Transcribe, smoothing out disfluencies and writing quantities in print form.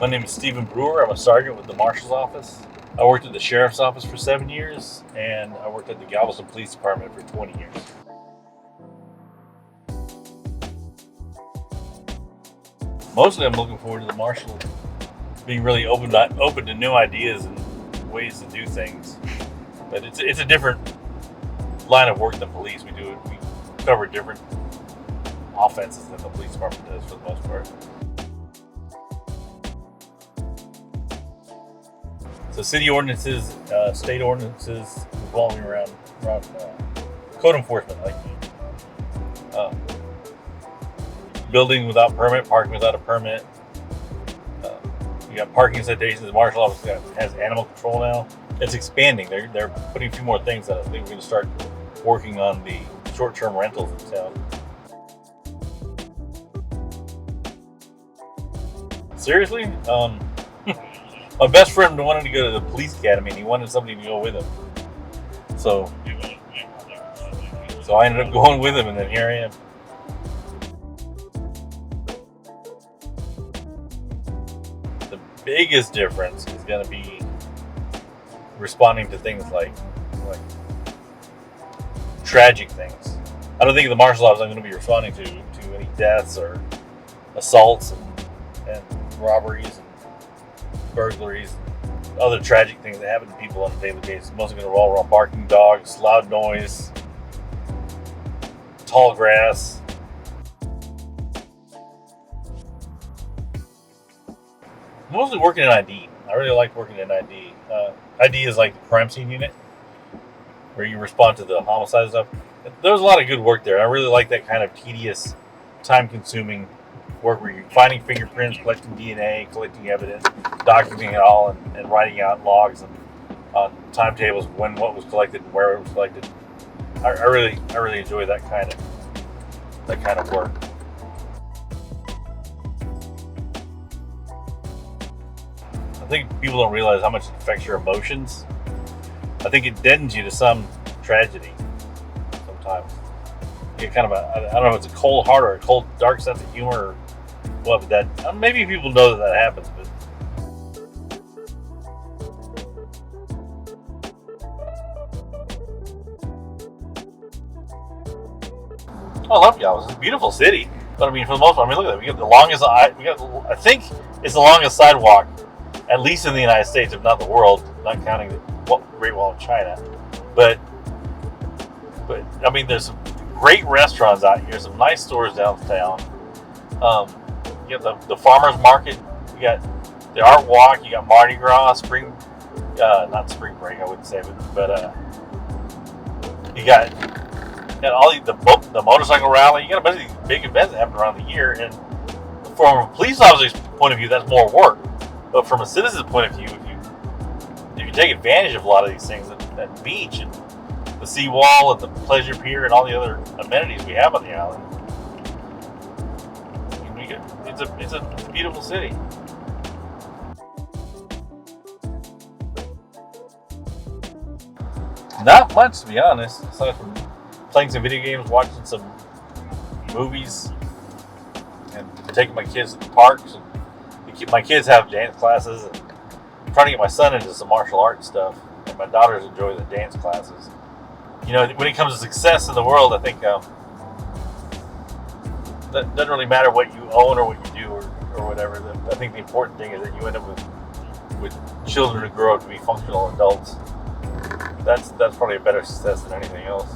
My name is Stephen Brewer. I'm a sergeant with the Marshal's office. I worked at the Sheriff's office for 7 years, and I worked at the Galveston Police Department for 20 years. Mostly I'm looking forward to the Marshal being really open to new ideas and ways to do things. But it's a different line of work than police. We cover different offenses than the police department does for the most part. So city ordinances, state ordinances revolving around code enforcement, like building without permit, parking without a permit. You got parking citations. The Marshal office has animal control now. It's expanding. They're putting a few more things on it. I think we're going to start working on the short-term rentals in town. Seriously? My best friend wanted to go to the police academy, and he wanted somebody to go with him. So I ended up going with him, and then here I am. The biggest difference is going to be responding to things like tragic things. I don't think in the Marshal office I'm going to be responding to any deaths or assaults and robberies and burglaries and other tragic things that happen to people on a daily basis. Mostly going to revolve around barking dogs, loud noise, tall grass. Mostly working in ID. I really like working in ID. ID is like the crime scene unit, where you respond to the homicide stuff. There's a lot of good work there. I really like that kind of tedious, time-consuming work where you're finding fingerprints, collecting DNA, collecting evidence, documenting it all, and writing out logs and timetables when what was collected and where it was collected. I really enjoy that kind of work. I think people don't realize how much it affects your emotions. I think it deadens you to some tragedy sometimes. You get kind of I don't know if it's a cold heart or a cold, dark sense of humor or what, but that maybe people know that happens, but I love Galveston. It's a beautiful city, but I mean, for the most part, look at that. We got the longest. I think it's the longest sidewalk, at least in the United States, if not the world, not counting the Great Wall of China. But I mean, there's some great restaurants out here, some nice stores downtown. You got the farmers market. You got the art walk. You got Mardi Gras, not spring break, I wouldn't say, but you got all the motorcycle rally. You got a bunch of these big events that happen around the year. And from a police officer's point of view, that's more work. But from a citizen's point of view, if you take advantage of a lot of these things, that beach and the seawall and the pleasure pier and all the other amenities we have on the island, it's a beautiful city. Not much, to be honest, aside from playing some video games, watching some movies, and taking my kids to the parks. And my kids have dance classes, and I'm trying to get my son into some martial arts stuff, and my daughters enjoy the dance classes. You know, when it comes to success in the world, I think that doesn't really matter what you own or what you do or whatever. I think the important thing is that you end up with children who grow up to be functional adults. That's probably a better success than anything else.